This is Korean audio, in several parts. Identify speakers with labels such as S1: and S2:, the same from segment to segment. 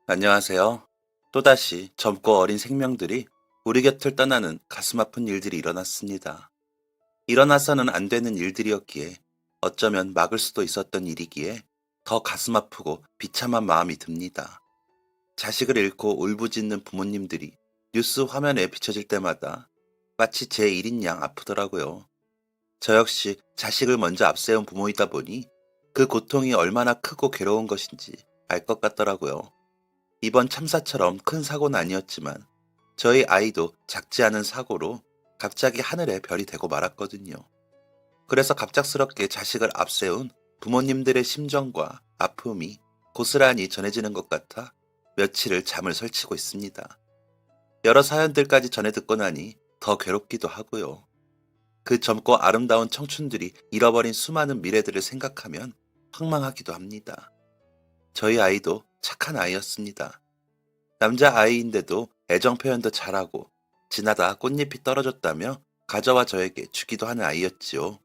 S1: 안녕하세요. 또다시 젊고 어린 생명들이 우리 곁을 떠나는 가슴 아픈 일들이 일어났습니다. 일어나서는 안 되는 일들이었기에 어쩌면 막을 수도 있었던 일이기에 더 가슴 아프고 비참한 마음이 듭니다. 자식을 잃고 울부짖는 부모님들이 뉴스 화면에 비춰질 때마다 마치 제 일인 양 아프더라고요. 저 역시 자식을 먼저 앞세운 부모이다 보니 그 고통이 얼마나 크고 괴로운 것인지 알 것 같더라고요. 이번 참사처럼 큰 사고는 아니었지만 저희 아이도 작지 않은 사고로 갑자기 하늘에 별이 되고 말았거든요. 그래서 갑작스럽게 자식을 앞세운 부모님들의 심정과 아픔이 고스란히 전해지는 것 같아 며칠을 잠을 설치고 있습니다. 여러 사연들까지 전해 듣고 나니 더 괴롭기도 하고요. 그 젊고 아름다운 청춘들이 잃어버린 수많은 미래들을 생각하면 황망하기도 합니다. 저희 아이도 착한 아이였습니다. 남자아이인데도 애정 표현도 잘하고 지나다 꽃잎이 떨어졌다며 가져와 저에게 주기도 하는 아이였지요.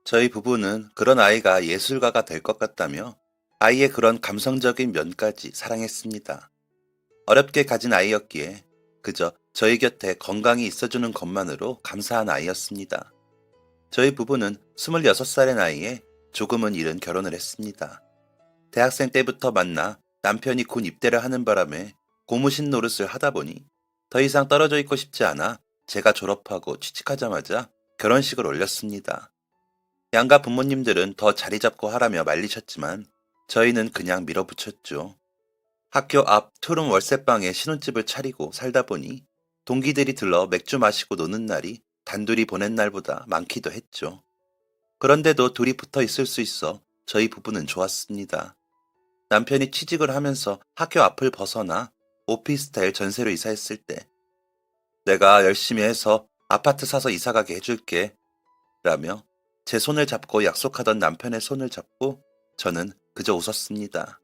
S1: 저희 부부는 그런 아이가 예술가가 될 것 같다며 아이의 그런 감성적인 면까지 사랑했습니다. 어렵게 가진 아이였기에 그저 저희 곁에 건강히 있어주는 것만으로 감사한 아이였습니다. 저희 부부는 26살의 나이에 조금은 이른 결혼을 했습니다. 대학생 때부터 만나 남편이 군 입대를 하는 바람에 고무신 노릇을 하다 보니 더 이상 떨어져 있고 싶지 않아 제가 졸업하고 취직하자마자 결혼식을 올렸습니다. 양가 부모님들은 더 자리 잡고 하라며 말리셨지만 저희는 그냥 밀어붙였죠. 학교 앞 투룸 월세방에 신혼집을 차리고 살다 보니 동기들이 들러 맥주 마시고 노는 날이 단둘이 보낸 날보다 많기도 했죠. 그런데도 둘이 붙어 있을 수 있어 저희 부부는 좋았습니다. 남편이 취직을 하면서 학교 앞을 벗어나 오피스텔 전세로 이사했을 때 내가 열심히 해서 아파트 사서 이사가게 해줄게 라며 제 손을 잡고 약속하던 남편의 손을 잡고 저는 그저 웃었습니다.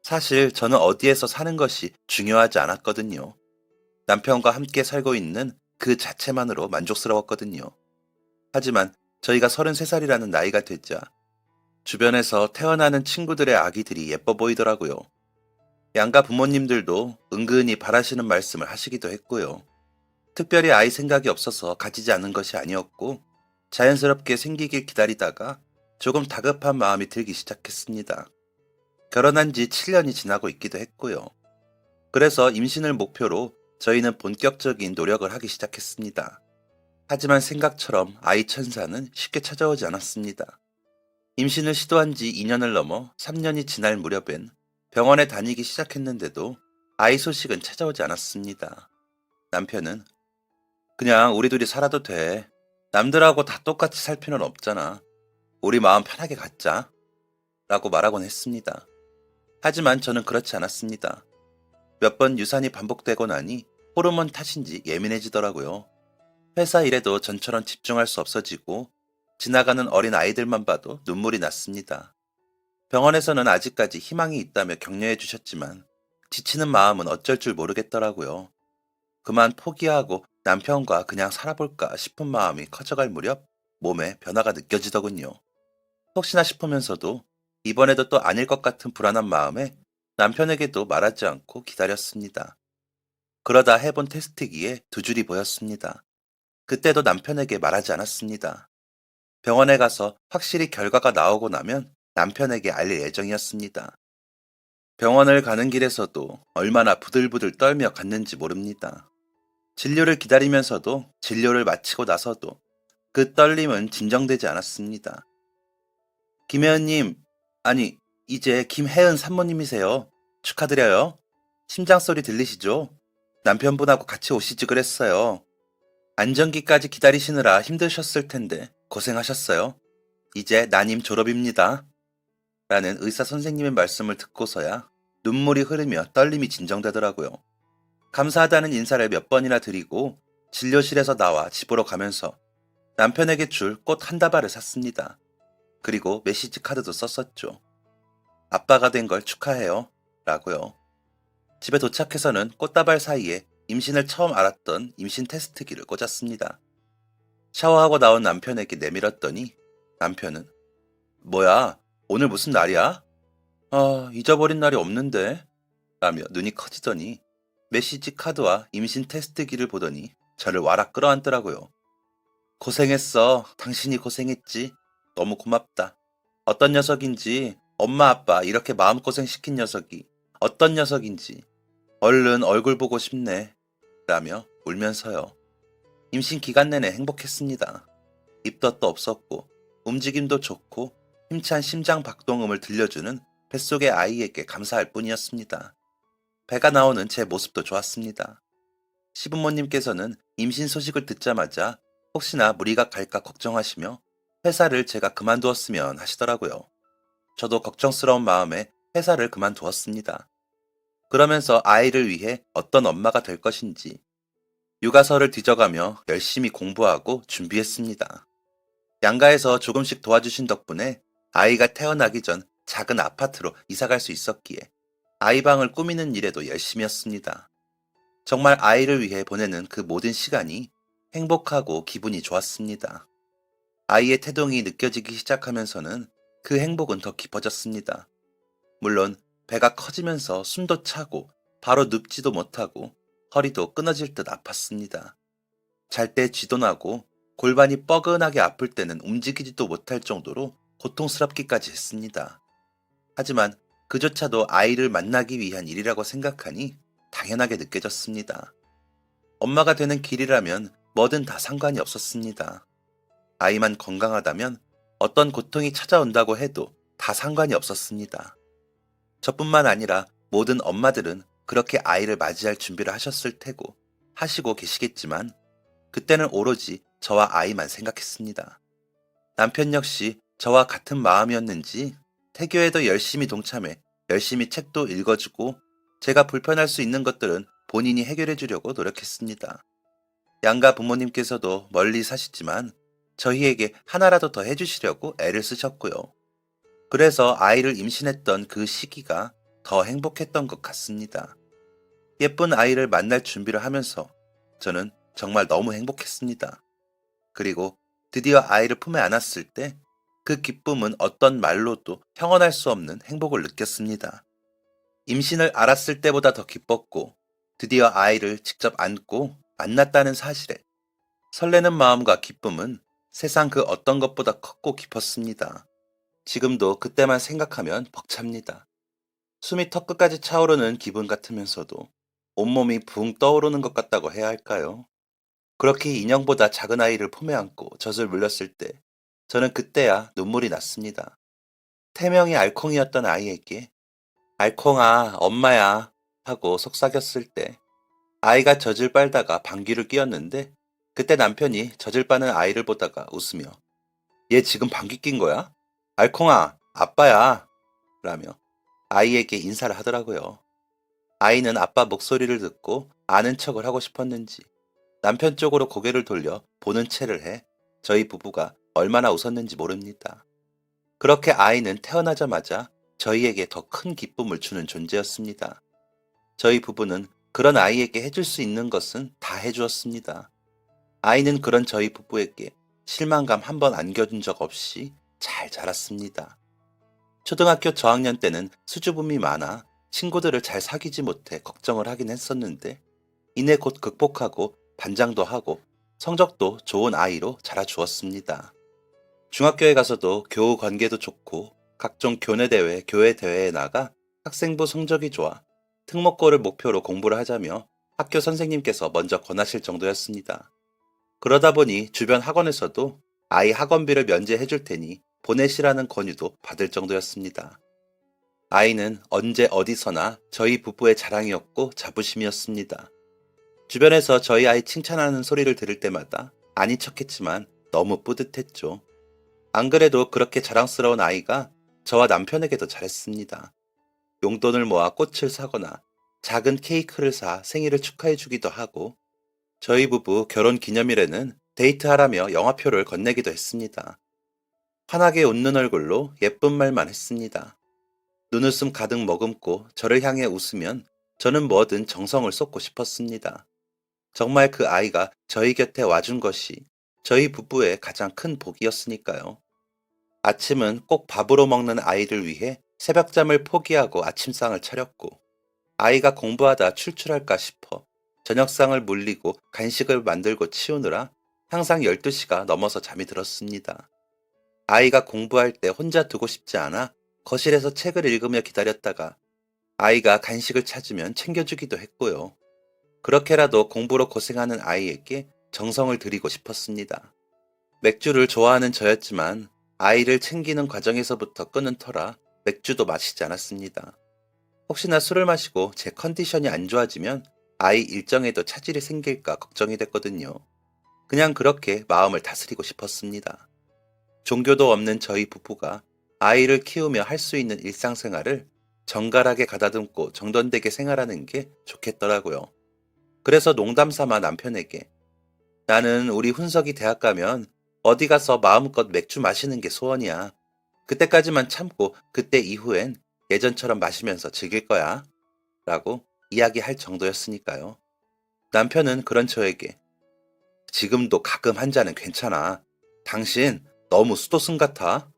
S1: 사실 저는 어디에서 사는 것이 중요하지 않았거든요. 남편과 함께 살고 있는 그 자체만으로 만족스러웠거든요. 하지만 저희가 33살이라는 나이가 되자 주변에서 태어나는 친구들의 아기들이 예뻐 보이더라고요. 양가 부모님들도 은근히 바라시는 말씀을 하시기도 했고요. 특별히 아이 생각이 없어서 가지지 않은 것이 아니었고 자연스럽게 생기길 기다리다가 조금 다급한 마음이 들기 시작했습니다. 결혼한 지 7년이 지나고 있기도 했고요. 그래서 임신을 목표로 저희는 본격적인 노력을 하기 시작했습니다. 하지만 생각처럼 아이 천사는 쉽게 찾아오지 않았습니다. 임신을 시도한 지 2년을 넘어 3년이 지날 무렵엔 병원에 다니기 시작했는데도 아이 소식은 찾아오지 않았습니다. 남편은 그냥 우리 둘이 살아도 돼. 남들하고 다 똑같이 살 필요는 없잖아. 우리 마음 편하게 갖자. 라고 말하곤 했습니다. 하지만 저는 그렇지 않았습니다. 몇 번 유산이 반복되고 나니 호르몬 탓인지 예민해지더라고요. 회사 일에도 전처럼 집중할 수 없어지고 지나가는 어린 아이들만 봐도 눈물이 났습니다. 병원에서는 아직까지 희망이 있다며 격려해 주셨지만 지치는 마음은 어쩔 줄 모르겠더라고요. 그만 포기하고 남편과 그냥 살아볼까 싶은 마음이 커져갈 무렵 몸에 변화가 느껴지더군요. 혹시나 싶으면서도 이번에도 또 아닐 것 같은 불안한 마음에 남편에게도 말하지 않고 기다렸습니다. 그러다 해본 테스트기에 두 줄이 보였습니다. 그때도 남편에게 말하지 않았습니다. 병원에 가서 확실히 결과가 나오고 나면 남편에게 알릴 예정이었습니다. 병원을 가는 길에서도 얼마나 부들부들 떨며 갔는지 모릅니다. 진료를 기다리면서도 진료를 마치고 나서도 그 떨림은 진정되지 않았습니다. 김혜은님, 아니, 이제 김혜은 산모님이세요. 축하드려요. 심장 소리 들리시죠? 남편분하고 같이 오시지 그랬어요. 안정기까지 기다리시느라 힘드셨을 텐데 고생하셨어요. 이제 난임 졸업입니다. 라는 의사 선생님의 말씀을 듣고서야 눈물이 흐르며 떨림이 진정되더라고요. 감사하다는 인사를 몇 번이나 드리고 진료실에서 나와 집으로 가면서 남편에게 줄 꽃 한 다발을 샀습니다. 그리고 메시지 카드도 썼었죠. 아빠가 된 걸 축하해요. 라고요. 집에 도착해서는 꽃다발 사이에 임신을 처음 알았던 임신 테스트기를 꽂았습니다. 샤워하고 나온 남편에게 내밀었더니 남편은 뭐야, 오늘 무슨 날이야? 아, 잊어버린 날이 없는데. 라며 눈이 커지더니 메시지 카드와 임신 테스트기를 보더니 저를 와락 끌어안더라고요. 고생했어. 당신이 고생했지. 너무 고맙다. 어떤 녀석인지 엄마 아빠 이렇게 마음고생 시킨 녀석이 어떤 녀석인지 얼른 얼굴 보고 싶네. 라며 울면서요. 임신 기간 내내 행복했습니다. 입덧도 없었고 움직임도 좋고 힘찬 심장 박동음을 들려주는 뱃속의 아이에게 감사할 뿐이었습니다. 배가 나오는 제 모습도 좋았습니다. 시부모님께서는 임신 소식을 듣자마자 혹시나 무리가 갈까 걱정하시며 회사를 제가 그만두었으면 하시더라고요. 저도 걱정스러운 마음에 회사를 그만두었습니다. 그러면서 아이를 위해 어떤 엄마가 될 것인지 육아서를 뒤져가며 열심히 공부하고 준비했습니다. 양가에서 조금씩 도와주신 덕분에 아이가 태어나기 전 작은 아파트로 이사갈 수 있었기에 아이방을 꾸미는 일에도 열심히 했습니다. 정말 아이를 위해 보내는 그 모든 시간이 행복하고 기분이 좋았습니다. 아이의 태동이 느껴지기 시작하면서는 그 행복은 더 깊어졌습니다. 물론 배가 커지면서 숨도 차고 바로 눕지도 못하고 허리도 끊어질 듯 아팠습니다. 잘 때 쥐도 나고 골반이 뻐근하게 아플 때는 움직이지도 못할 정도로 고통스럽기까지 했습니다. 하지만 그조차도 아이를 만나기 위한 일이라고 생각하니 당연하게 느껴졌습니다. 엄마가 되는 길이라면 뭐든 다 상관이 없었습니다. 아이만 건강하다면 어떤 고통이 찾아온다고 해도 다 상관이 없었습니다. 저뿐만 아니라 모든 엄마들은 그렇게 아이를 맞이할 준비를 하셨을 테고 하시고 계시겠지만 그때는 오로지 저와 아이만 생각했습니다. 남편 역시 저와 같은 마음이었는지 태교에도 열심히 동참해 열심히 책도 읽어주고 제가 불편할 수 있는 것들은 본인이 해결해 주려고 노력했습니다. 양가 부모님께서도 멀리 사시지만 저희에게 하나라도 더 해주시려고 애를 쓰셨고요. 그래서 아이를 임신했던 그 시기가 더 행복했던 것 같습니다. 예쁜 아이를 만날 준비를 하면서 저는 정말 너무 행복했습니다. 그리고 드디어 아이를 품에 안았을 때 그 기쁨은 어떤 말로도 형언할 수 없는 행복을 느꼈습니다. 임신을 알았을 때보다 더 기뻤고 드디어 아이를 직접 안고 만났다는 사실에 설레는 마음과 기쁨은 세상 그 어떤 것보다 컸고 깊었습니다. 지금도 그때만 생각하면 벅찹니다. 숨이 턱끝까지 차오르는 기분 같으면서도 온몸이 붕 떠오르는 것 같다고 해야 할까요? 그렇게 인형보다 작은 아이를 품에 안고 젖을 물렸을 때 저는 그때야 눈물이 났습니다. 태명이 알콩이었던 아이에게 알콩아, 엄마야 하고 속삭였을 때 아이가 젖을 빨다가 방귀를 뀌었는데 그때 남편이 젖을 빠는 아이를 보다가 웃으며 얘 지금 방귀 낀 거야? 알콩아, 아빠야 라며 아이에게 인사를 하더라고요. 아이는 아빠 목소리를 듣고 아는 척을 하고 싶었는지 남편 쪽으로 고개를 돌려 보는 채를 해 저희 부부가 얼마나 웃었는지 모릅니다. 그렇게 아이는 태어나자마자 저희에게 더 큰 기쁨을 주는 존재였습니다. 저희 부부는 그런 아이에게 해줄 수 있는 것은 다 해주었습니다. 아이는 그런 저희 부부에게 실망감 한 번 안겨준 적 없이 잘 자랐습니다. 초등학교 저학년 때는 수줍음이 많아 친구들을 잘 사귀지 못해 걱정을 하긴 했었는데 이내 곧 극복하고 반장도 하고 성적도 좋은 아이로 자라주었습니다. 중학교에 가서도 교우 관계도 좋고 각종 교내대회, 교회대회에 나가 학생부 성적이 좋아 특목고를 목표로 공부를 하자며 학교 선생님께서 먼저 권하실 정도였습니다. 그러다 보니 주변 학원에서도 아이 학원비를 면제해 줄 테니 보내시라는 권유도 받을 정도였습니다. 아이는 언제 어디서나 저희 부부의 자랑이었고 자부심이었습니다. 주변에서 저희 아이 칭찬하는 소리를 들을 때마다 아닌 척했지만 너무 뿌듯했죠. 안 그래도 그렇게 자랑스러운 아이가 저와 남편에게도 잘했습니다. 용돈을 모아 꽃을 사거나 작은 케이크를 사 생일을 축하해 주기도 하고 저희 부부 결혼 기념일에는 데이트하라며 영화표를 건네기도 했습니다. 환하게 웃는 얼굴로 예쁜 말만 했습니다. 눈웃음 가득 머금고 저를 향해 웃으면 저는 뭐든 정성을 쏟고 싶었습니다. 정말 그 아이가 저희 곁에 와준 것이 저희 부부의 가장 큰 복이었으니까요. 아침은 꼭 밥으로 먹는 아이를 위해 새벽잠을 포기하고 아침상을 차렸고 아이가 공부하다 출출할까 싶어 저녁상을 물리고 간식을 만들고 치우느라 항상 12시가 넘어서 잠이 들었습니다. 아이가 공부할 때 혼자 두고 싶지 않아 거실에서 책을 읽으며 기다렸다가 아이가 간식을 찾으면 챙겨주기도 했고요. 그렇게라도 공부로 고생하는 아이에게 정성을 들이고 싶었습니다. 맥주를 좋아하는 저였지만 아이를 챙기는 과정에서부터 끊은 터라 맥주도 마시지 않았습니다. 혹시나 술을 마시고 제 컨디션이 안 좋아지면 아이 일정에도 차질이 생길까 걱정이 됐거든요. 그냥 그렇게 마음을 다스리고 싶었습니다. 종교도 없는 저희 부부가 아이를 키우며 할 수 있는 일상생활을 정갈하게 가다듬고 정돈되게 생활하는 게 좋겠더라고요. 그래서 농담 삼아 남편에게 나는 우리 훈석이 대학 가면 어디 가서 마음껏 맥주 마시는 게 소원이야. 그때까지만 참고 그때 이후엔 예전처럼 마시면서 즐길 거야. 라고 이야기할 정도였으니까요. 남편은 그런 저에게 지금도 가끔 한 잔은 괜찮아. 당신 너무 수도승 같아.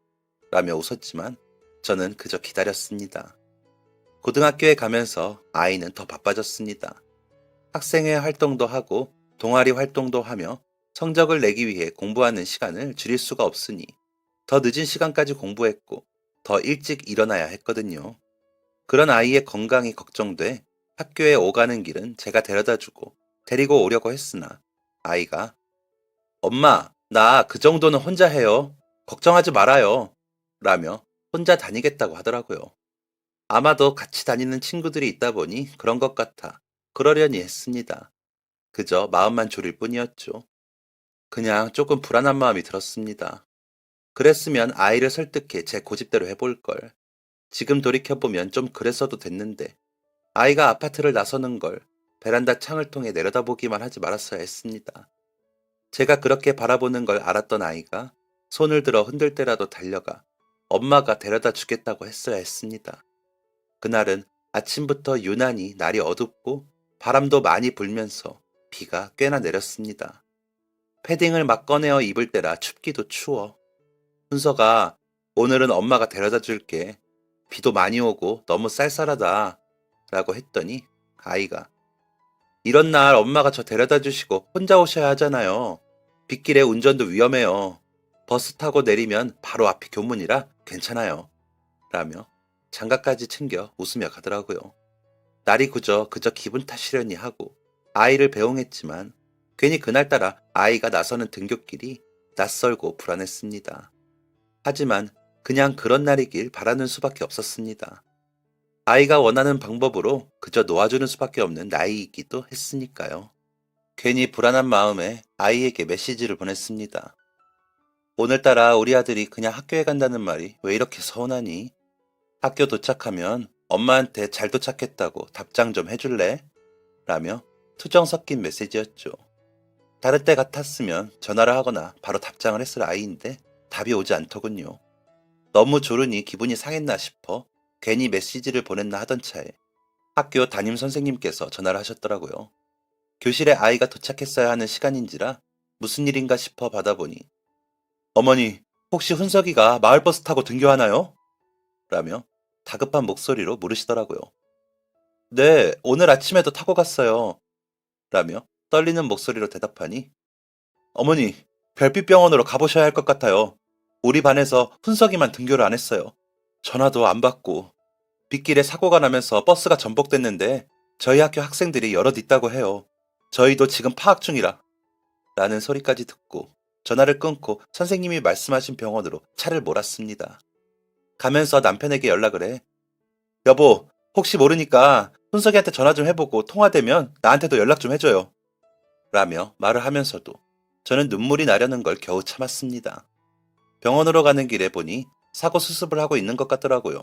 S1: 라며 웃었지만 저는 그저 기다렸습니다. 고등학교에 가면서 아이는 더 바빠졌습니다. 학생회 활동도 하고 동아리 활동도 하며 성적을 내기 위해 공부하는 시간을 줄일 수가 없으니 더 늦은 시간까지 공부했고 더 일찍 일어나야 했거든요. 그런 아이의 건강이 걱정돼 학교에 오가는 길은 제가 데려다주고 데리고 오려고 했으나 아이가 엄마, 나 그 정도는 혼자 해요. 걱정하지 말아요. 라며 혼자 다니겠다고 하더라고요. 아마도 같이 다니는 친구들이 있다 보니 그런 것 같아 그러려니 했습니다. 그저 마음만 졸일 뿐이었죠. 그냥 조금 불안한 마음이 들었습니다. 그랬으면 아이를 설득해 제 고집대로 해볼 걸. 지금 돌이켜보면 좀 그랬어도 됐는데 아이가 아파트를 나서는 걸 베란다 창을 통해 내려다보기만 하지 말았어야 했습니다. 제가 그렇게 바라보는 걸 알았던 아이가 손을 들어 흔들 때라도 달려가 엄마가 데려다 주겠다고 했어야 했습니다. 그날은 아침부터 유난히 날이 어둡고 바람도 많이 불면서 비가 꽤나 내렸습니다. 패딩을 막 꺼내어 입을 때라 춥기도 추워. 훈서가 오늘은 엄마가 데려다 줄게. 비도 많이 오고 너무 쌀쌀하다. 라고 했더니 아이가 이런 날 엄마가 저 데려다 주시고 혼자 오셔야 하잖아요. 빗길에 운전도 위험해요. 버스 타고 내리면 바로 앞이 교문이라 괜찮아요. 라며 장갑까지 챙겨 웃으며 가더라고요. 날이 그저 기분 탓이려니 하고 아이를 배웅했지만 괜히 그날따라 아이가 나서는 등굣길이 낯설고 불안했습니다. 하지만 그냥 그런 날이길 바라는 수밖에 없었습니다. 아이가 원하는 방법으로 그저 놓아주는 수밖에 없는 나이이기도 했으니까요. 괜히 불안한 마음에 아이에게 메시지를 보냈습니다. 오늘따라 우리 아들이 그냥 학교에 간다는 말이 왜 이렇게 서운하니? 학교 도착하면 엄마한테 잘 도착했다고 답장 좀 해줄래? 라며 투정 섞인 메시지였죠. 다른 때 같았으면 전화를 하거나 바로 답장을 했을 아이인데 답이 오지 않더군요. 너무 졸으니 기분이 상했나 싶어 괜히 메시지를 보냈나 하던 차에 학교 담임 선생님께서 전화를 하셨더라고요. 교실에 아이가 도착했어야 하는 시간인지라 무슨 일인가 싶어 받아보니 어머니, 혹시 훈석이가 마을버스 타고 등교하나요? 라며 다급한 목소리로 물으시더라고요. 네, 오늘 아침에도 타고 갔어요. 라며 떨리는 목소리로 대답하니 어머니, 별빛병원으로 가보셔야 할 것 같아요. 우리 반에서 훈석이만 등교를 안 했어요. 전화도 안 받고 빗길에 사고가 나면서 버스가 전복됐는데 저희 학교 학생들이 여럿 있다고 해요. 저희도 지금 파악 중이라 라는 소리까지 듣고 전화를 끊고 선생님이 말씀하신 병원으로 차를 몰았습니다. 가면서 남편에게 연락을 해 여보, 혹시 모르니까 훈석이한테 전화 좀 해보고 통화되면 나한테도 연락 좀 해줘요. 라며 말을 하면서도 저는 눈물이 나려는 걸 겨우 참았습니다. 병원으로 가는 길에 보니 사고 수습을 하고 있는 것 같더라고요.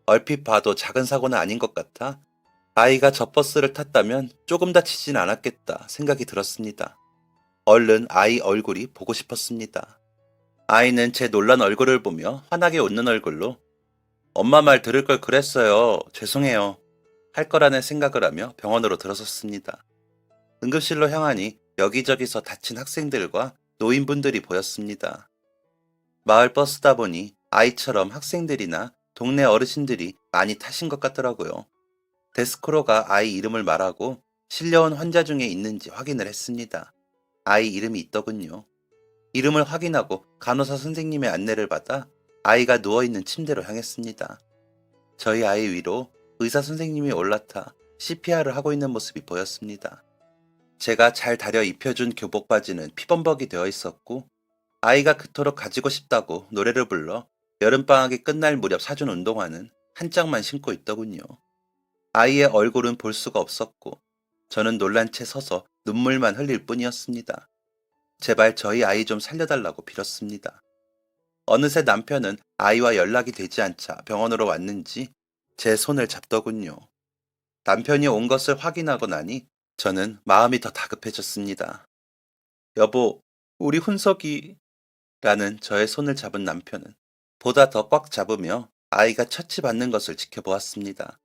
S1: 얼핏 봐도 작은 사고는 아닌 것 같아 아이가 저 버스를 탔다면 조금 다치진 않았겠다 생각이 들었습니다. 얼른 아이 얼굴이 보고 싶었습니다. 아이는 제 놀란 얼굴을 보며 환하게 웃는 얼굴로 엄마 말 들을 걸 그랬어요. 죄송해요. 할 거라는 생각을 하며 병원으로 들어섰습니다. 응급실로 향하니 여기저기서 다친 학생들과 노인분들이 보였습니다. 마을 버스다 보니 아이처럼 학생들이나 동네 어르신들이 많이 타신 것 같더라고요. 데스크로가 아이 이름을 말하고 실려온 환자 중에 있는지 확인을 했습니다. 아이 이름이 있더군요. 이름을 확인하고 간호사 선생님의 안내를 받아 아이가 누워있는 침대로 향했습니다. 저희 아이 위로 의사 선생님이 올라타 CPR을 하고 있는 모습이 보였습니다. 제가 잘 다려 입혀준 교복 바지는 피범벅이 되어 있었고 아이가 그토록 가지고 싶다고 노래를 불러 여름방학이 끝날 무렵 사준 운동화는 한 짝만 신고 있더군요. 아이의 얼굴은 볼 수가 없었고 저는 놀란 채 서서 눈물만 흘릴 뿐이었습니다. 제발 저희 아이 좀 살려달라고 빌었습니다. 어느새 남편은 아이와 연락이 되지 않자 병원으로 왔는지 제 손을 잡더군요. 남편이 온 것을 확인하고 나니 저는 마음이 더 다급해졌습니다. 여보, 우리 훈석이 라는 저의 손을 잡은 남편은 보다 더 꽉 잡으며 아이가 처치받는 것을 지켜보았습니다.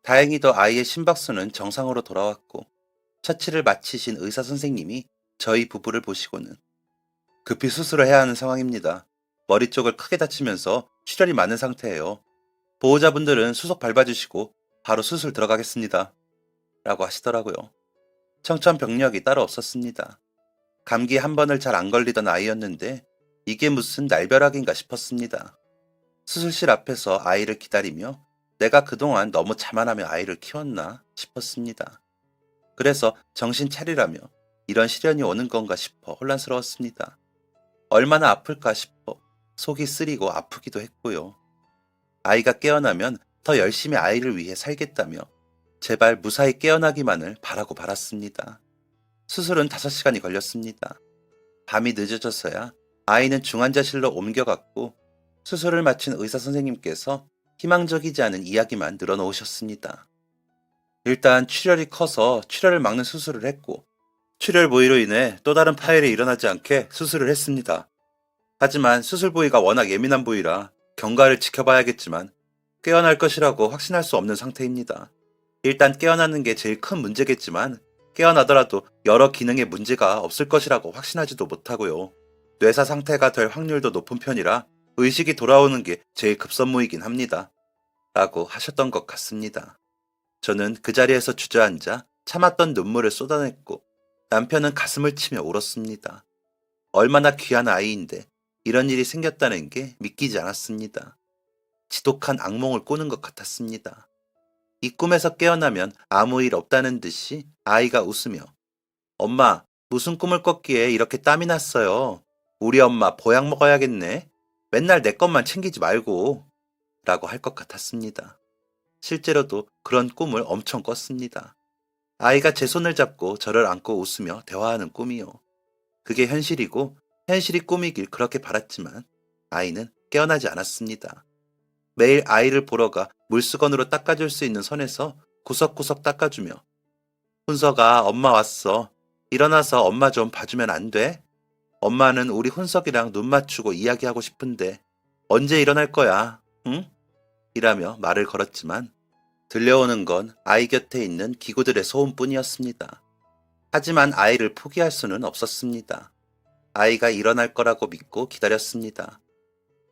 S1: 다행히도 아이의 심박수는 정상으로 돌아왔고 처치를 마치신 의사 선생님이 저희 부부를 보시고는 급히 수술을 해야 하는 상황입니다. 머리 쪽을 크게 다치면서 출혈이 많은 상태예요. 보호자분들은 수속 밟아주시고 바로 수술 들어가겠습니다. 라고 하시더라고요. 청천벽력이 따로 없었습니다. 감기 한 번을 잘 안 걸리던 아이였는데 이게 무슨 날벼락인가 싶었습니다. 수술실 앞에서 아이를 기다리며 내가 그동안 너무 자만하며 아이를 키웠나 싶었습니다. 그래서 정신 차리라며 이런 시련이 오는 건가 싶어 혼란스러웠습니다. 얼마나 아플까 싶어 속이 쓰리고 아프기도 했고요. 아이가 깨어나면 더 열심히 아이를 위해 살겠다며 제발 무사히 깨어나기만을 바라고 바랐습니다. 수술은 5시간이 걸렸습니다. 밤이 늦어져서야 아이는 중환자실로 옮겨갔고 수술을 마친 의사 선생님께서 희망적이지 않은 이야기만 늘어놓으셨습니다. 일단 출혈이 커서 출혈을 막는 수술을 했고 출혈 부위로 인해 또 다른 파열이 일어나지 않게 수술을 했습니다. 하지만 수술 부위가 워낙 예민한 부위라 경과를 지켜봐야겠지만 깨어날 것이라고 확신할 수 없는 상태입니다. 일단 깨어나는 게 제일 큰 문제겠지만 깨어나더라도 여러 기능에 문제가 없을 것이라고 확신하지도 못하고요. 뇌사 상태가 될 확률도 높은 편이라 의식이 돌아오는 게 제일 급선무이긴 합니다. 라고 하셨던 것 같습니다. 저는 그 자리에서 주저앉아 참았던 눈물을 쏟아냈고 남편은 가슴을 치며 울었습니다. 얼마나 귀한 아이인데 이런 일이 생겼다는 게 믿기지 않았습니다. 지독한 악몽을 꾸는 것 같았습니다. 이 꿈에서 깨어나면 아무 일 없다는 듯이 아이가 웃으며 엄마, 무슨 꿈을 꿨기에 이렇게 땀이 났어요. 우리 엄마 보약 먹어야겠네. 맨날 내 것만 챙기지 말고 라고 할 것 같았습니다. 실제로도 그런 꿈을 엄청 꿨습니다. 아이가 제 손을 잡고 저를 안고 웃으며 대화하는 꿈이요. 그게 현실이고 현실이 꿈이길 그렇게 바랐지만 아이는 깨어나지 않았습니다. 매일 아이를 보러 가 물수건으로 닦아줄 수 있는 선에서 구석구석 닦아주며 훈석아, 엄마 왔어. 일어나서 엄마 좀 봐주면 안 돼? 엄마는 우리 훈석이랑 눈 맞추고 이야기하고 싶은데 언제 일어날 거야? 응? 이라며 말을 걸었지만 들려오는 건 아이 곁에 있는 기구들의 소음뿐이었습니다. 하지만 아이를 포기할 수는 없었습니다. 아이가 일어날 거라고 믿고 기다렸습니다.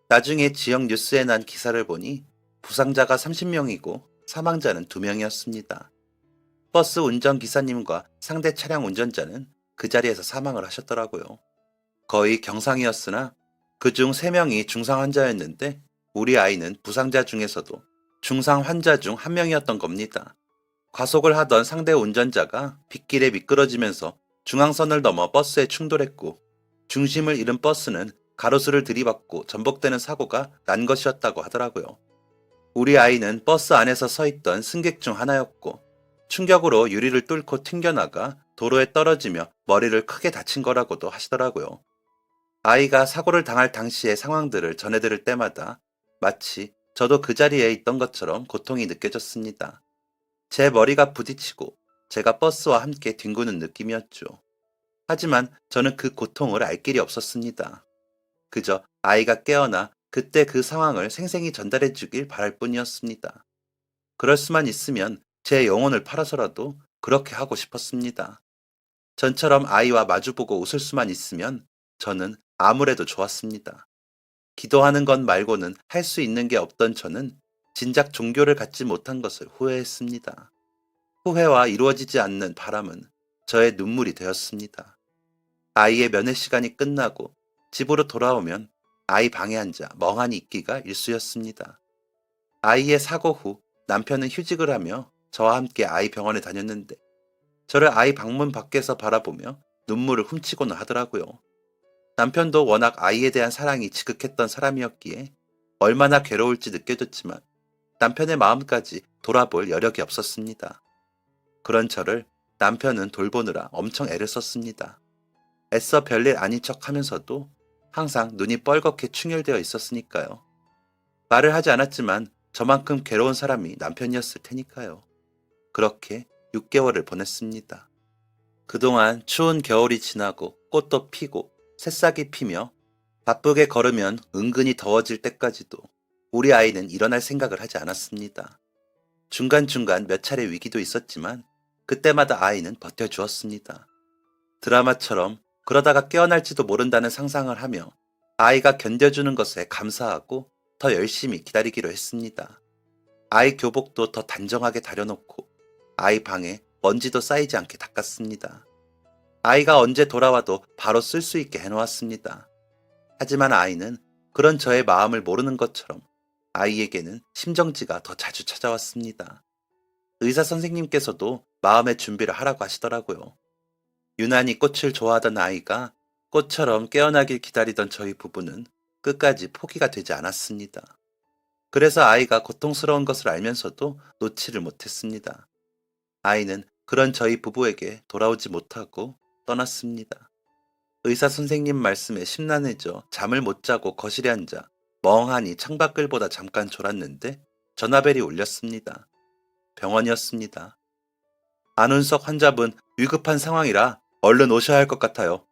S1: 나중에 지역 뉴스에 난 기사를 보니 부상자가 30명이고 사망자는 2명이었습니다. 버스 운전기사님과 상대 차량 운전자는 그 자리에서 사망을 하셨더라고요. 거의 경상이었으나 그중 3명이 중상 환자였는데 우리 아이는 부상자 중에서도 중상 환자 중 1명이었던 겁니다. 과속을 하던 상대 운전자가 빗길에 미끄러지면서 중앙선을 넘어 버스에 충돌했고 중심을 잃은 버스는 가로수를 들이받고 전복되는 사고가 난 것이었다고 하더라고요. 우리 아이는 버스 안에서 서 있던 승객 중 하나였고 충격으로 유리를 뚫고 튕겨나가 도로에 떨어지며 머리를 크게 다친 거라고도 하시더라고요. 아이가 사고를 당할 당시의 상황들을 전해들을 때마다 마치 저도 그 자리에 있던 것처럼 고통이 느껴졌습니다. 제 머리가 부딪히고 제가 버스와 함께 뒹구는 느낌이었죠. 하지만 저는 그 고통을 알 길이 없었습니다. 그저 아이가 깨어나 그때 그 상황을 생생히 전달해 주길 바랄 뿐이었습니다. 그럴 수만 있으면 제 영혼을 팔아서라도 그렇게 하고 싶었습니다. 전처럼 아이와 마주보고 웃을 수만 있으면 저는 아무래도 좋았습니다. 기도하는 것 말고는 할 수 있는 게 없던 저는 진작 종교를 갖지 못한 것을 후회했습니다. 후회와 이루어지지 않는 바람은 저의 눈물이 되었습니다. 아이의 면회 시간이 끝나고 집으로 돌아오면 아이 방에 앉아 멍하니 있기가 일쑤였습니다. 아이의 사고 후 남편은 휴직을 하며 저와 함께 아이 병원에 다녔는데 저를 아이 방문 밖에서 바라보며 눈물을 훔치고는 하더라고요. 남편도 워낙 아이에 대한 사랑이 지극했던 사람이었기에 얼마나 괴로울지 느껴졌지만 남편의 마음까지 돌아볼 여력이 없었습니다. 그런 저를 남편은 돌보느라 엄청 애를 썼습니다. 애써 별일 아닌 척 하면서도 항상 눈이 뻘겋게 충혈되어 있었으니까요. 말을 하지 않았지만 저만큼 괴로운 사람이 남편이었을 테니까요. 그렇게 6개월을 보냈습니다. 그동안 추운 겨울이 지나고 꽃도 피고 새싹이 피며 바쁘게 걸으면 은근히 더워질 때까지도 우리 아이는 일어날 생각을 하지 않았습니다. 중간중간 몇 차례 위기도 있었지만 그때마다 아이는 버텨주었습니다. 드라마처럼 그러다가 깨어날지도 모른다는 상상을 하며 아이가 견뎌주는 것에 감사하고 더 열심히 기다리기로 했습니다. 아이 교복도 더 단정하게 다려놓고 아이 방에 먼지도 쌓이지 않게 닦았습니다. 아이가 언제 돌아와도 바로 쓸 수 있게 해놓았습니다. 하지만 아이는 그런 저의 마음을 모르는 것처럼 아이에게는 심정지가 더 자주 찾아왔습니다. 의사 선생님께서도 마음의 준비를 하라고 하시더라고요. 유난히 꽃을 좋아하던 아이가 꽃처럼 깨어나길 기다리던 저희 부부는 끝까지 포기가 되지 않았습니다. 그래서 아이가 고통스러운 것을 알면서도 놓지를 못했습니다. 아이는 그런 저희 부부에게 돌아오지 못하고 떠났습니다. 의사 선생님 말씀에 심란해져 잠을 못 자고 거실에 앉아 멍하니 창밖을 보다 잠깐 졸았는데 전화벨이 울렸습니다. 병원이었습니다. 안운석 환자분 위급한 상황이라 얼른 오셔야 할 것 같아요.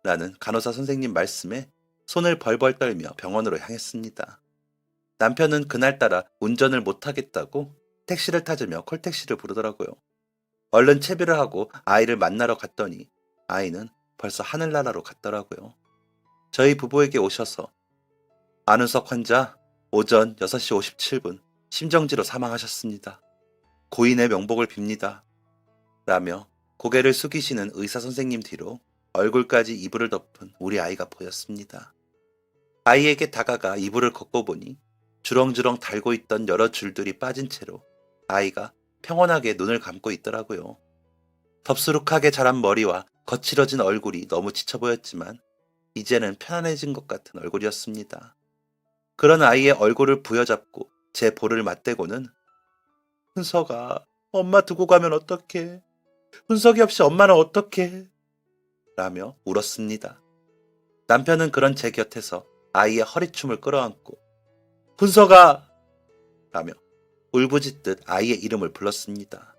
S1: 라는 간호사 선생님 말씀에 손을 벌벌 떨며 병원으로 향했습니다. 남편은 그날따라 운전을 못하겠다고 택시를 타자며 콜택시를 부르더라고요. 얼른 채비를 하고 아이를 만나러 갔더니 아이는 벌써 하늘나라로 갔더라고요. 저희 부부에게 오셔서 안은석 환자 오전 6시 57분 심정지로 사망하셨습니다. 고인의 명복을 빕니다. 라며 고개를 숙이시는 의사 선생님 뒤로 얼굴까지 이불을 덮은 우리 아이가 보였습니다. 아이에게 다가가 이불을 걷고 보니 주렁주렁 달고 있던 여러 줄들이 빠진 채로 아이가 평온하게 눈을 감고 있더라고요. 덥수룩하게 자란 머리와 거칠어진 얼굴이 너무 지쳐 보였지만 이제는 편안해진 것 같은 얼굴이었습니다. 그런 아이의 얼굴을 부여잡고 제 볼을 맞대고는 훈석아, 엄마 두고 가면 어떡해? 훈석이 없이 엄마는 어떡해? 라며 울었습니다. 남편은 그런 제 곁에서 아이의 허리춤을 끌어안고 훈석아! 라며 울부짖듯 아이의 이름을 불렀습니다.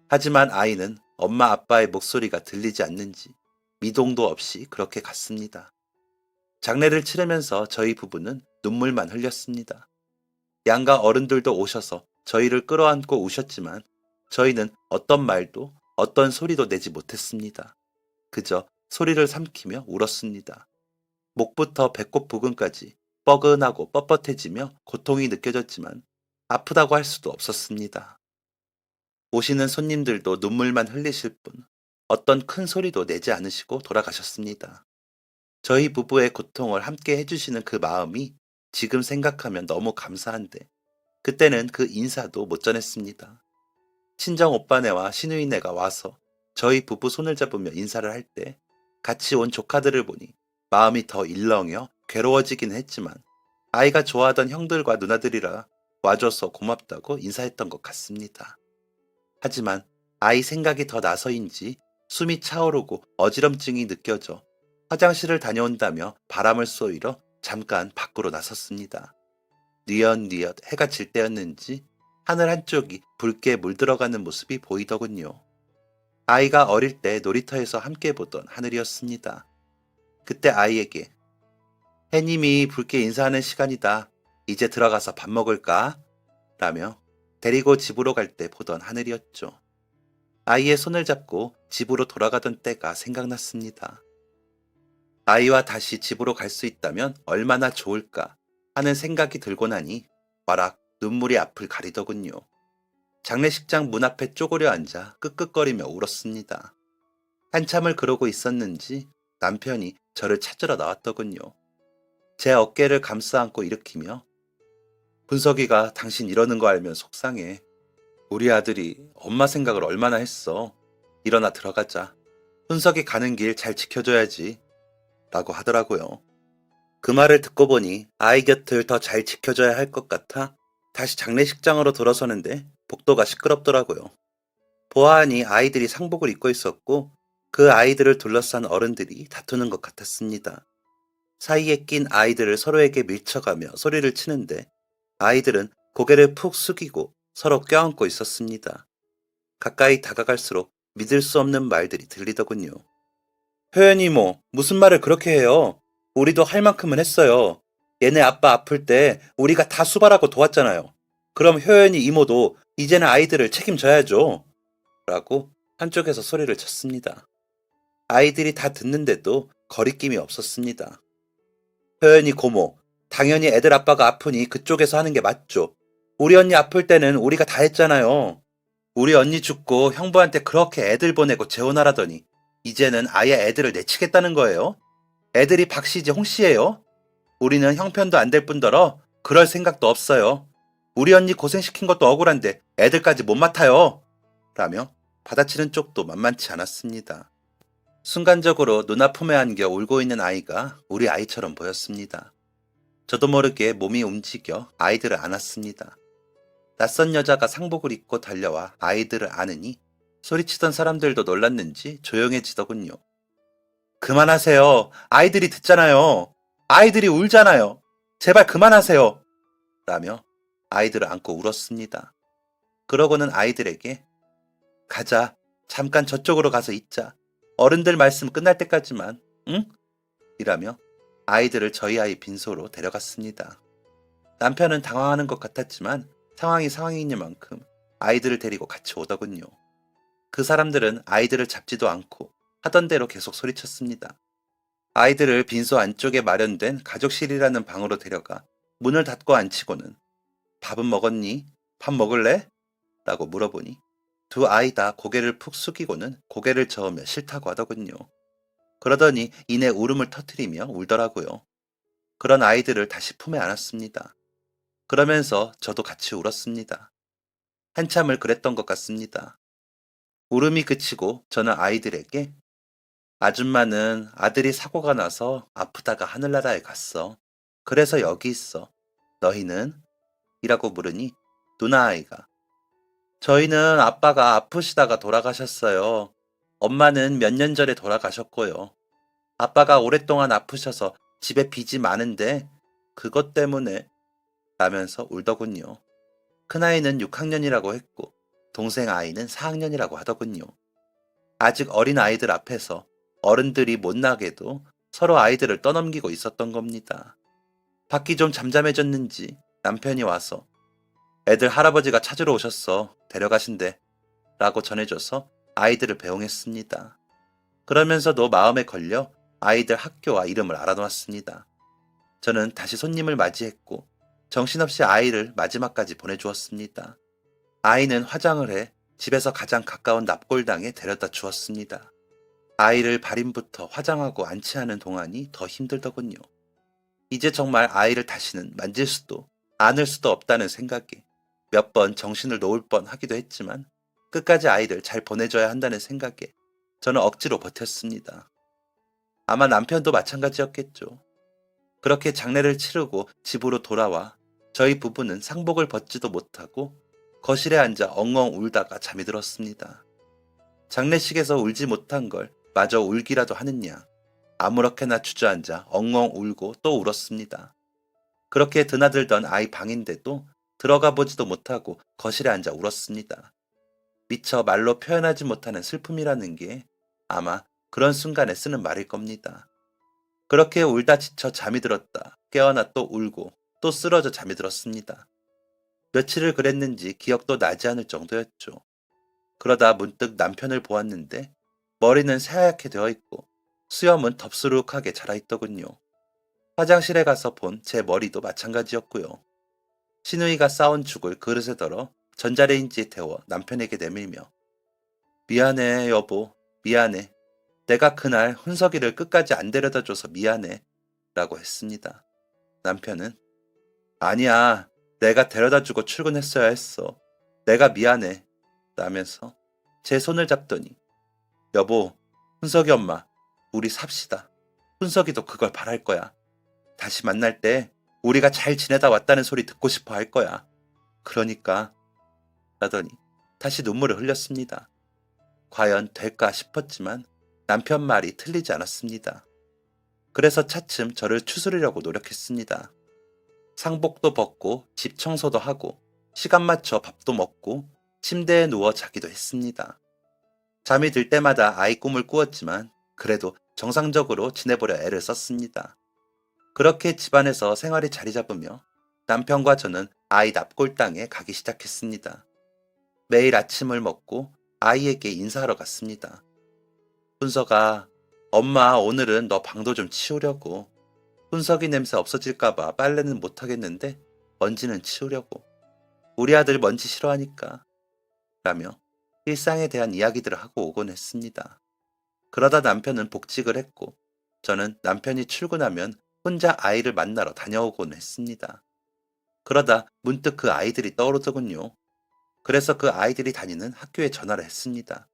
S1: 하지만 아이는 엄마 아빠의 목소리가 들리지 않는지 미동도 없이 그렇게 갔습니다. 장례를 치르면서 저희 부부는 눈물만 흘렸습니다. 양가 어른들도 오셔서 저희를 끌어안고 우셨지만 저희는 어떤 말도 어떤 소리도 내지 못했습니다. 그저 소리를 삼키며 울었습니다. 목부터 배꼽 부근까지 뻐근하고 뻣뻣해지며 고통이 느껴졌지만 아프다고 할 수도 없었습니다. 오시는 손님들도 눈물만 흘리실 뿐 어떤 큰 소리도 내지 않으시고 돌아가셨습니다. 저희 부부의 고통을 함께 해주시는 그 마음이 지금 생각하면 너무 감사한데 그때는 그 인사도 못 전했습니다. 친정 오빠네와 시누이네가 와서 저희 부부 손을 잡으며 인사를 할 때 같이 온 조카들을 보니 마음이 더 일렁여 괴로워지긴 했지만 아이가 좋아하던 형들과 누나들이라 와줘서 고맙다고 인사했던 것 같습니다. 하지만 아이 생각이 더 나서인지 숨이 차오르고 어지럼증이 느껴져 화장실을 다녀온다며 바람을 쏘이러 잠깐 밖으로 나섰습니다. 뉘엿뉘엿 해가 질 때였는지 하늘 한쪽이 붉게 물들어가는 모습이 보이더군요. 아이가 어릴 때 놀이터에서 함께 보던 하늘이었습니다. 그때 아이에게 해님이 붉게 인사하는 시간이다. 이제 들어가서 밥 먹을까? 라며 데리고 집으로 갈 때 보던 하늘이었죠. 아이의 손을 잡고 집으로 돌아가던 때가 생각났습니다. 아이와 다시 집으로 갈 수 있다면 얼마나 좋을까 하는 생각이 들고 나니 와락 눈물이 앞을 가리더군요. 장례식장 문 앞에 쪼그려 앉아 끄끄거리며 울었습니다. 한참을 그러고 있었는지 남편이 저를 찾으러 나왔더군요. 제 어깨를 감싸 안고 일으키며 분석이가 당신 이러는 거 알면 속상해. 우리 아들이 엄마 생각을 얼마나 했어. 일어나 들어가자. 훈석이 가는 길 잘 지켜줘야지. 라고 하더라고요. 그 말을 듣고 보니 아이 곁을 더 잘 지켜줘야 할 것 같아 다시 장례식장으로 돌아서는데 복도가 시끄럽더라고요. 보아하니 아이들이 상복을 입고 있었고 그 아이들을 둘러싼 어른들이 다투는 것 같았습니다. 사이에 낀 아이들을 서로에게 밀쳐가며 소리를 치는데 아이들은 고개를 푹 숙이고 서로 껴안고 있었습니다. 가까이 다가갈수록 믿을 수 없는 말들이 들리더군요. 효연이 뭐 무슨 말을 그렇게 해요. 우리도 할 만큼은 했어요. 얘네 아빠 아플 때 우리가 다 수발하고 도왔잖아요. 그럼 효연이 이모도 이제는 아이들을 책임져야죠. 라고 한쪽에서 소리를 쳤습니다. 아이들이 다 듣는데도 거리낌이 없었습니다. 효연이 고모, 당연히 애들 아빠가 아프니 그쪽에서 하는 게 맞죠. 우리 언니 아플 때는 우리가 다 했잖아요. 우리 언니 죽고 형부한테 그렇게 애들 보내고 재혼하라더니 이제는 아예 애들을 내치겠다는 거예요? 애들이 박씨지 홍씨예요? 우리는 형편도 안 될 뿐더러 그럴 생각도 없어요. 우리 언니 고생시킨 것도 억울한데 애들까지 못 맡아요. 라며 받아치는 쪽도 만만치 않았습니다. 순간적으로 눈아픔에 안겨 울고 있는 아이가 우리 아이처럼 보였습니다. 저도 모르게 몸이 움직여 아이들을 안았습니다. 낯선 여자가 상복을 입고 달려와 아이들을 안으니 소리치던 사람들도 놀랐는지 조용해지더군요. 그만하세요. 아이들이 듣잖아요. 아이들이 울잖아요. 제발 그만하세요. 라며 아이들을 안고 울었습니다. 그러고는 아이들에게 가자. 잠깐 저쪽으로 가서 있자. 어른들 말씀 끝날 때까지만. 응? 이라며 아이들을 저희 아이 빈소로 데려갔습니다. 남편은 당황하는 것 같았지만 상황이 상황이니만큼 아이들을 데리고 같이 오더군요. 그 사람들은 아이들을 잡지도 않고 하던 대로 계속 소리쳤습니다. 아이들을 빈소 안쪽에 마련된 가족실이라는 방으로 데려가 문을 닫고 앉히고는 밥은 먹었니? 밥 먹을래? 라고 물어보니 두 아이 다 고개를 푹 숙이고는 고개를 저으며 싫다고 하더군요. 그러더니 이내 울음을 터뜨리며 울더라고요. 그런 아이들을 다시 품에 안았습니다. 그러면서 저도 같이 울었습니다. 한참을 그랬던 것 같습니다. 울음이 그치고 저는 아이들에게 아줌마는 아들이 사고가 나서 아프다가 하늘나라에 갔어. 그래서 여기 있어. 너희는? 이라고 물으니 누나아이가 저희는 아빠가 아프시다가 돌아가셨어요. 엄마는 몇 년 전에 돌아가셨고요. 아빠가 오랫동안 아프셔서 집에 빚이 많은데 그것 때문에 라면서 울더군요. 큰아이는 6학년이라고 했고 동생 아이는 4학년이라고 하더군요. 아직 어린 아이들 앞에서 어른들이 못나게도 서로 아이들을 떠넘기고 있었던 겁니다. 밖이 좀 잠잠해졌는지 남편이 와서 애들 할아버지가 찾으러 오셨어. 데려가신대. 라고 전해줘서 아이들을 배웅했습니다. 그러면서도 마음에 걸려 아이들 학교와 이름을 알아놓았습니다. 저는 다시 손님을 맞이했고 정신없이 아이를 마지막까지 보내주었습니다. 아이는 화장을 해 집에서 가장 가까운 납골당에 데려다 주었습니다. 아이를 발인부터 화장하고 안치하는 동안이 더 힘들더군요. 이제 정말 아이를 다시는 만질 수도 안을 수도 없다는 생각에 몇 번 정신을 놓을 뻔 하기도 했지만 끝까지 아이를 잘 보내줘야 한다는 생각에 저는 억지로 버텼습니다. 아마 남편도 마찬가지였겠죠. 그렇게 장례를 치르고 집으로 돌아와 저희 부부는 상복을 벗지도 못하고 거실에 앉아 엉엉 울다가 잠이 들었습니다. 장례식에서 울지 못한 걸 마저 울기라도 하는 양 아무렇게나 주저앉아 엉엉 울고 또 울었습니다. 그렇게 드나들던 아이 방인데도 들어가 보지도 못하고 거실에 앉아 울었습니다. 미처 말로 표현하지 못하는 슬픔이라는 게 아마 그런 순간에 쓰는 말일 겁니다. 그렇게 울다 지쳐 잠이 들었다 깨어나 또 울고 또 쓰러져 잠이 들었습니다. 며칠을 그랬는지 기억도 나지 않을 정도였죠. 그러다 문득 남편을 보았는데 머리는 새하얗게 되어 있고 수염은 덥수룩하게 자라있더군요. 화장실에 가서 본 제 머리도 마찬가지였고요. 시누이가 싸온 죽을 그릇에 덜어 전자레인지에 데워 남편에게 내밀며 미안해 여보, 미안해. 내가 그날 훈석이를 끝까지 안 데려다줘서 미안해 라고 했습니다. 남편은 아니야, 내가 데려다주고 출근했어야 했어. 내가 미안해 라면서 제 손을 잡더니 여보, 훈석이 엄마, 우리 삽시다. 훈석이도 그걸 바랄 거야. 다시 만날 때 우리가 잘 지내다 왔다는 소리 듣고 싶어 할 거야. 그러니까 라더니 다시 눈물을 흘렸습니다. 과연 될까 싶었지만 남편 말이 틀리지 않았습니다. 그래서 차츰 저를 추스르려고 노력했습니다. 상복도 벗고 집 청소도 하고 시간 맞춰 밥도 먹고 침대에 누워 자기도 했습니다. 잠이 들 때마다 아이 꿈을 꾸었지만 그래도 정상적으로 지내보려 애를 썼습니다. 그렇게 집안에서 생활이 자리 잡으며 남편과 저는 아이 납골당에 가기 시작했습니다. 매일 아침을 먹고 아이에게 인사하러 갔습니다. 훈석아, 엄마 오늘은 너 방도 좀 치우려고. 훈석이 냄새 없어질까봐 빨래는 못하겠는데 먼지는 치우려고. 우리 아들 먼지 싫어하니까. 라며 일상에 대한 이야기들을 하고 오곤 했습니다. 그러다 남편은 복직을 했고 저는 남편이 출근하면 혼자 아이를 만나러 다녀오곤 했습니다. 그러다 문득 그 아이들이 떠오르더군요. 그래서 그 아이들이 다니는 학교에 전화를 했습니다.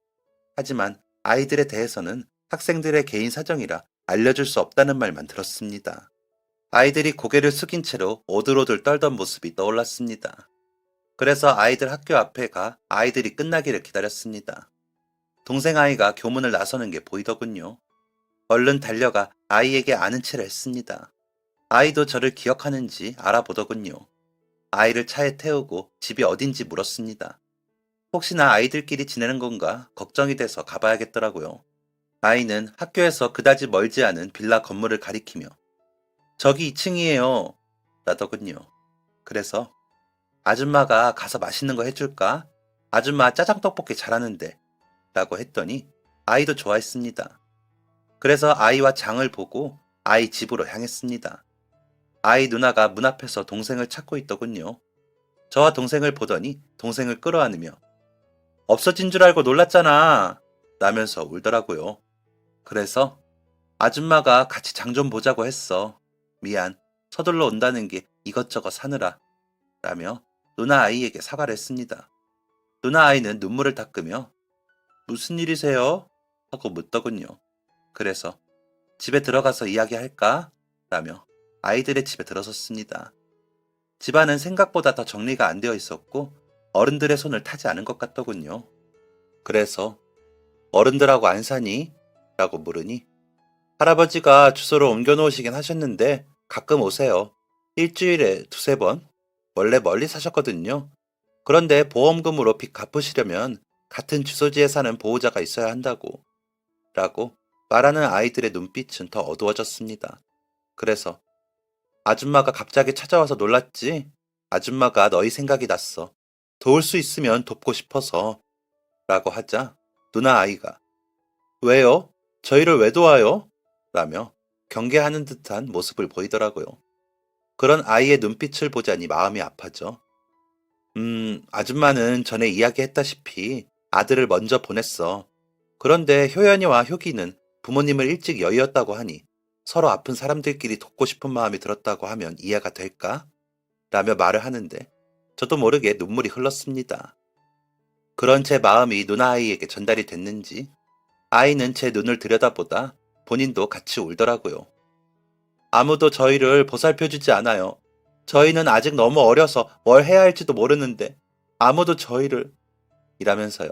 S1: 하지만 아이들에 대해서는 학생들의 개인 사정이라 알려줄 수 없다는 말만 들었습니다. 아이들이 고개를 숙인 채로 오들오들 떨던 모습이 떠올랐습니다. 그래서 아이들 학교 앞에 가 아이들이 끝나기를 기다렸습니다. 동생 아이가 교문을 나서는 게 보이더군요. 얼른 달려가 아이에게 아는 체를 했습니다. 아이도 저를 기억하는지 알아보더군요. 아이를 차에 태우고 집이 어딘지 물었습니다. 혹시나 아이들끼리 지내는 건가 걱정이 돼서 가봐야겠더라고요. 아이는 학교에서 그다지 멀지 않은 빌라 건물을 가리키며 저기 2층이에요 라더군요. 그래서 아줌마가 가서 맛있는 거 해줄까? 아줌마 짜장떡볶이 잘하는데 라고 했더니 아이도 좋아했습니다. 그래서 아이와 장을 보고 아이 집으로 향했습니다. 아이 누나가 문 앞에서 동생을 찾고 있더군요. 저와 동생을 보더니 동생을 끌어안으며 없어진 줄 알고 놀랐잖아 라면서 울더라고요. 그래서 아줌마가 같이 장 좀 보자고 했어. 미안, 서둘러 온다는 게 이것저것 사느라 라며 누나 아이에게 사과를 했습니다. 누나 아이는 눈물을 닦으며 무슨 일이세요? 하고 묻더군요. 그래서 집에 들어가서 이야기할까? 라며 아이들의 집에 들어섰습니다. 집안은 생각보다 더 정리가 안 되어 있었고 어른들의 손을 타지 않은 것 같더군요. 그래서 어른들하고 안 사니? 라고 물으니 할아버지가 주소를 옮겨놓으시긴 하셨는데 가끔 오세요. 일주일에 두세 번? 원래 멀리 사셨거든요. 그런데 보험금으로 빚 갚으시려면 같은 주소지에 사는 보호자가 있어야 한다고. 라고 말하는 아이들의 눈빛은 더 어두워졌습니다. 그래서 아줌마가 갑자기 찾아와서 놀랐지? 아줌마가 너희 생각이 났어. 도울 수 있으면 돕고 싶어서. 라고 하자 누나 아이가 왜요? 저희를 왜 도와요? 라며 경계하는 듯한 모습을 보이더라고요. 그런 아이의 눈빛을 보자니 마음이 아파져. 아줌마는 전에 이야기했다시피 아들을 먼저 보냈어. 그런데 효연이와 효기는 부모님을 일찍 여의었다고 하니 서로 아픈 사람들끼리 돕고 싶은 마음이 들었다고 하면 이해가 될까? 라며 말을 하는데 저도 모르게 눈물이 흘렀습니다. 그런 제 마음이 누나 아이에게 전달이 됐는지 아이는 제 눈을 들여다보다 본인도 같이 울더라고요. 아무도 저희를 보살펴주지 않아요. 저희는 아직 너무 어려서 뭘 해야 할지도 모르는데 아무도 저희를 이라면서요.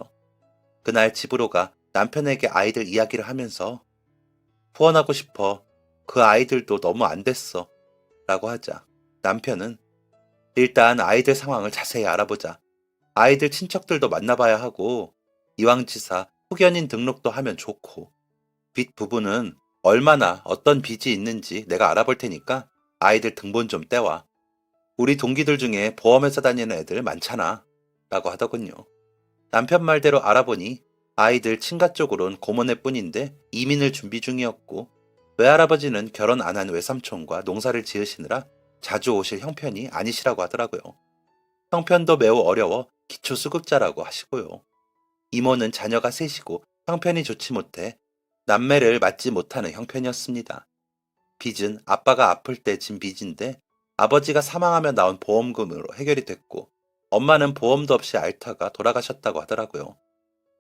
S1: 그날 집으로 가 남편에게 아이들 이야기를 하면서 후원하고 싶어. 그 아이들도 너무 안 됐어. 라고 하자 남편은 일단 아이들 상황을 자세히 알아보자. 아이들 친척들도 만나봐야 하고 이왕지사 후견인 등록도 하면 좋고 빚 부분은 얼마나 어떤 빚이 있는지 내가 알아볼 테니까 아이들 등본 좀 떼와. 우리 동기들 중에 보험회사 다니는 애들 많잖아. 라고 하더군요. 남편 말대로 알아보니 아이들 친가 쪽으론 고모네 뿐인데 이민을 준비 중이었고 외할아버지는 결혼 안 한 외삼촌과 농사를 지으시느라 자주 오실 형편이 아니시라고 하더라고요. 형편도 매우 어려워 기초수급자라고 하시고요. 이모는 자녀가 셋이고 형편이 좋지 못해 남매를 맞지 못하는 형편이었습니다. 빚은 아빠가 아플 때 진 빚인데 아버지가 사망하며 나온 보험금으로 해결이 됐고 엄마는 보험도 없이 앓다가 돌아가셨다고 하더라고요.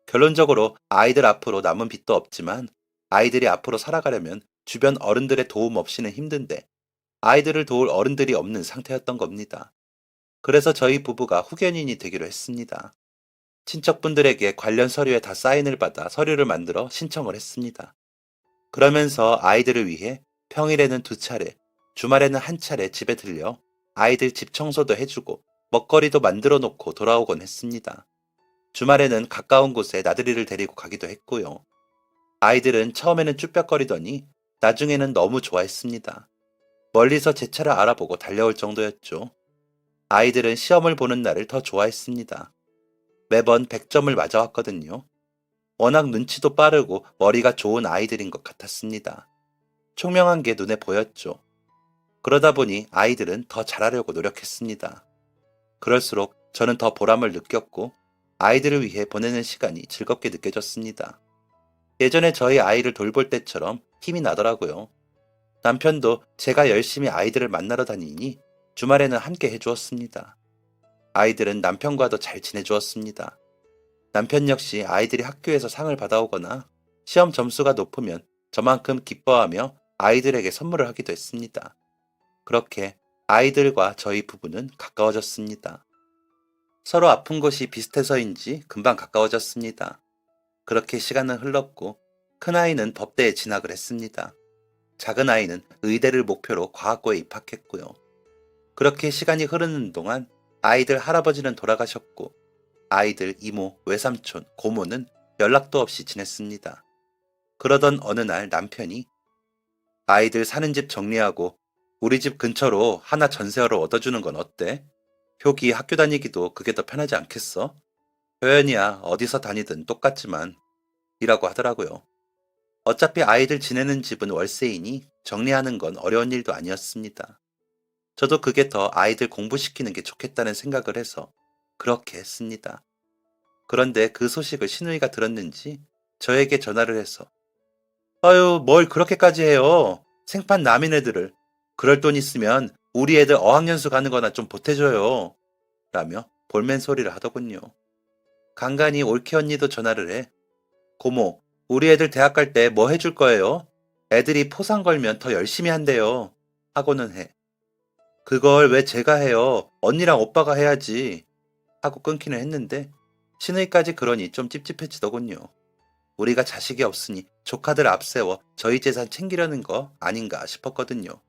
S1: 결론적으로 아이들 앞으로 남은 빚도 없지만 아이들이 앞으로 살아가려면 주변 어른들의 도움 없이는 힘든데 아이들을 도울 어른들이 없는 상태였던 겁니다. 그래서 저희 부부가 후견인이 되기로 했습니다. 친척분들에게 관련 서류에 다 사인을 받아 서류를 만들어 신청을 했습니다. 그러면서 아이들을 위해 평일에는 2차례, 주말에는 1차례 집에 들려 아이들 집 청소도 해주고 먹거리도 만들어 놓고 돌아오곤 했습니다. 주말에는 가까운 곳에 나들이를 데리고 가기도 했고요. 아이들은 처음에는 쭈뼛거리더니 나중에는 너무 좋아했습니다. 멀리서 제 차를 알아보고 달려올 정도였죠. 아이들은 시험을 보는 날을 더 좋아했습니다. 매번 100점을 맞아왔거든요. 워낙 눈치도 빠르고 머리가 좋은 아이들인 것 같았습니다. 총명한 게 눈에 보였죠. 그러다 보니 아이들은 더 잘하려고 노력했습니다. 그럴수록 저는 더 보람을 느꼈고 아이들을 위해 보내는 시간이 즐겁게 느껴졌습니다. 예전에 저희 아이를 돌볼 때처럼 힘이 나더라고요. 남편도 제가 열심히 아이들을 만나러 다니니 주말에는 함께 해주었습니다. 아이들은 남편과도 잘 지내주었습니다. 남편 역시 아이들이 학교에서 상을 받아오거나 시험 점수가 높으면 저만큼 기뻐하며 아이들에게 선물을 하기도 했습니다. 그렇게 아이들과 저희 부부는 가까워졌습니다. 서로 아픈 곳이 비슷해서인지 금방 가까워졌습니다. 그렇게 시간은 흘렀고 큰아이는 법대에 진학을 했습니다. 작은아이는 의대를 목표로 과학고에 입학했고요. 그렇게 시간이 흐르는 동안 아이들 할아버지는 돌아가셨고 아이들 이모, 외삼촌, 고모는 연락도 없이 지냈습니다. 그러던 어느 날 남편이 아이들 사는 집 정리하고 우리 집 근처로 하나 전세하러 얻어주는 건 어때? 효기 학교 다니기도 그게 더 편하지 않겠어? 효연이야 어디서 다니든 똑같지만 이라고 하더라고요. 어차피 아이들 지내는 집은 월세이니 정리하는 건 어려운 일도 아니었습니다. 저도 그게 더 아이들 공부시키는 게 좋겠다는 생각을 해서 그렇게 했습니다. 그런데 그 소식을 시누이가 들었는지 저에게 전화를 해서 아유 뭘 그렇게까지 해요. 생판 남인 애들을. 그럴 돈 있으면 우리 애들 어학연수 가는 거나 좀 보태줘요. 라며 볼멘 소리를 하더군요. 간간히 올케 언니도 전화를 해 고모 우리 애들 대학 갈 때 뭐 해줄 거예요? 애들이 포상 걸면 더 열심히 한대요. 하고는 해. 그걸 왜 제가 해요? 언니랑 오빠가 해야지. 하고 끊기는 했는데 시누이까지 그러니 좀 찝찝해지더군요. 우리가 자식이 없으니 조카들 앞세워 저희 재산 챙기려는 거 아닌가 싶었거든요.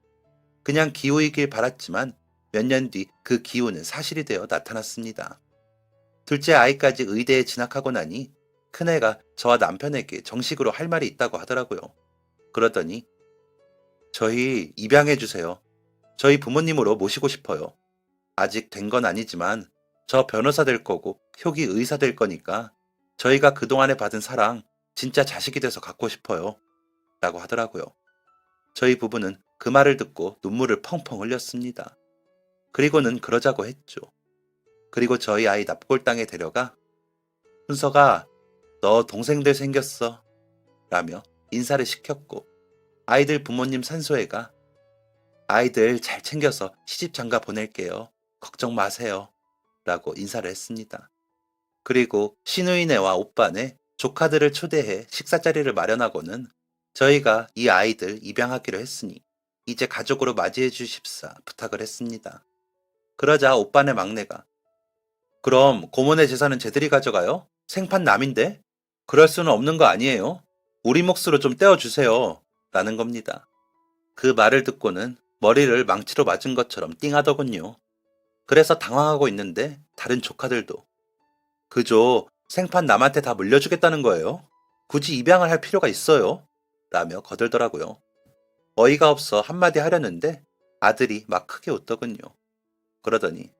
S1: 그냥 기우이길 바랐지만 몇 년 뒤 그 기우는 사실이 되어 나타났습니다. 둘째 아이까지 의대에 진학하고 나니 큰애가 저와 남편에게 정식으로 할 말이 있다고 하더라고요. 그러더니 저희 입양해주세요. 저희 부모님으로 모시고 싶어요. 아직 된 건 아니지만 저 변호사 될 거고 효기 의사 될 거니까 저희가 그동안에 받은 사랑 진짜 자식이 돼서 갖고 싶어요. 라고 하더라고요. 저희 부부는 그 말을 듣고 눈물을 펑펑 흘렸습니다. 그리고는 그러자고 했죠. 그리고 저희 아이 납골당에 데려가 훈서가 너 동생들 생겼어. 라며 인사를 시켰고 아이들 부모님 산소에가 아이들 잘 챙겨서 시집 장가 보낼게요. 걱정 마세요. 라고 인사를 했습니다. 그리고 시누이네와 오빠네, 조카들을 초대해 식사 자리를 마련하고는 저희가 이 아이들 입양하기로 했으니 이제 가족으로 맞이해 주십사 부탁을 했습니다. 그러자 오빠네 막내가 그럼 고모네 재산은 쟤들이 가져가요? 생판 남인데? 그럴 수는 없는 거 아니에요? 우리 몫으로 좀 떼어주세요. 라는 겁니다. 그 말을 듣고는 머리를 망치로 맞은 것처럼 띵하더군요. 그래서 당황하고 있는데 다른 조카들도 그저 생판 남한테 다 물려주겠다는 거예요? 굳이 입양을 할 필요가 있어요? 라며 거들더라고요. 어이가 없어 한마디 하려는데 아들이 막 크게 웃더군요. 그러더니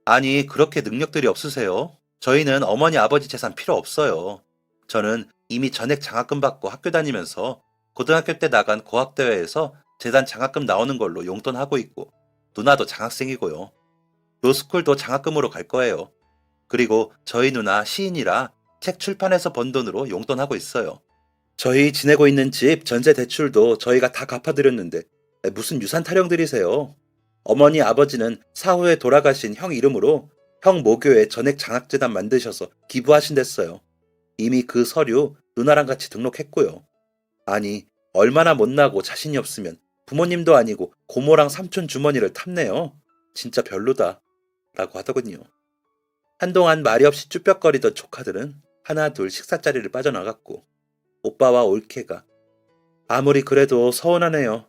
S1: 아니 그렇게 능력들이 없으세요? 저희는 어머니 아버지 재산 필요 없어요. 저는 이미 전액 장학금 받고 학교 다니면서 고등학교 때 나간 고학대회에서 재단 장학금 나오는 걸로 용돈 하고 있고 누나도 장학생이고요. 로스쿨도 장학금으로 갈 거예요. 그리고 저희 누나 시인이라 책 출판해서 번 돈으로 용돈하고 있어요. 저희 지내고 있는 집 전세 대출도 저희가 다 갚아드렸는데 무슨 유산 타령들이세요. 어머니 아버지는 사후에 돌아가신 형 이름으로 형 모교에 전액 장학재단 만드셔서 기부하신댔어요. 이미 그 서류 누나랑 같이 등록했고요. 아니 얼마나 못나고 자신이 없으면 부모님도 아니고 고모랑 삼촌 주머니를 탐내요. 진짜 별로다 라고 하더군요. 한동안 말이 없이 쭈뼛거리던 조카들은 하나 둘 식사 자리를 빠져나갔고 오빠와 올케가 아무리 그래도 서운하네요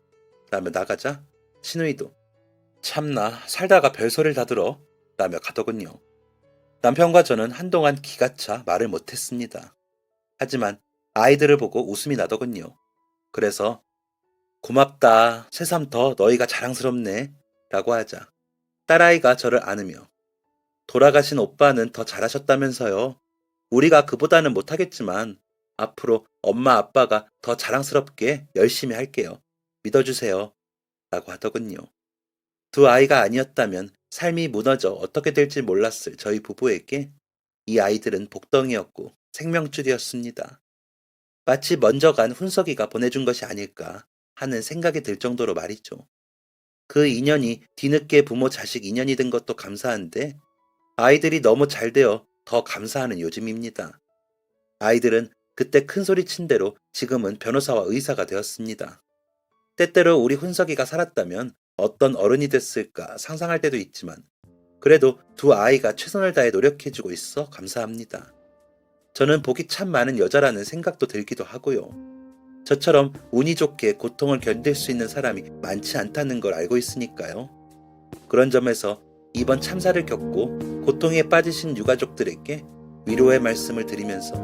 S1: 라며 나가자 신우이도 참나 살다가 별소리를 다 들어 라며 가더군요. 남편과 저는 한동안 기가 차 말을 못했습니다. 하지만 아이들을 보고 웃음이 나더군요. 그래서 고맙다 새삼 더 너희가 자랑스럽네 라고 하자 딸아이가 저를 안으며 돌아가신 오빠는 더 잘하셨다면서요. 우리가 그보다는 못하겠지만 앞으로 엄마 아빠가 더 자랑스럽게 열심히 할게요. 믿어주세요. 라고 하더군요. 두 아이가 아니었다면 삶이 무너져 어떻게 될지 몰랐을 저희 부부에게 이 아이들은 복덩이였고 생명줄이었습니다. 마치 먼저 간 훈석이가 보내준 것이 아닐까 하는 생각이 들 정도로 말이죠. 그 인연이 뒤늦게 부모 자식 인연이 된 것도 감사한데 아이들이 너무 잘 되어 더 감사하는 요즘입니다. 아이들은 그때 큰 소리 친 대로 지금은 변호사와 의사가 되었습니다. 때때로 우리 훈석이가 살았다면 어떤 어른이 됐을까 상상할 때도 있지만 그래도 두 아이가 최선을 다해 노력해주고 있어 감사합니다. 저는 복이 참 많은 여자라는 생각도 들기도 하고요. 저처럼 운이 좋게 고통을 견딜 수 있는 사람이 많지 않다는 걸 알고 있으니까요. 그런 점에서 이번 참사를 겪고 고통에 빠지신 유가족들에게 위로의 말씀을 드리면서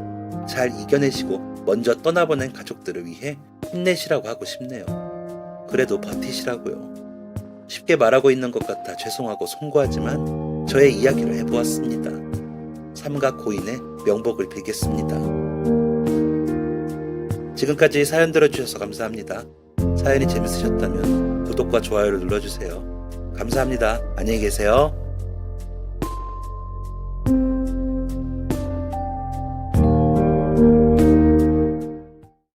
S1: 잘 이겨내시고 먼저 떠나보낸 가족들을 위해 힘내시라고 하고 싶네요. 그래도 버티시라고요. 쉽게 말하고 있는 것 같아 죄송하고 송구하지만 저의 이야기를 해보았습니다. 삼가 고인의 명복을 빌겠습니다. 지금까지 사연 들어주셔서 감사합니다. 사연이 재밌으셨다면 구독과 좋아요를 눌러주세요. 감사합니다. 안녕히 계세요.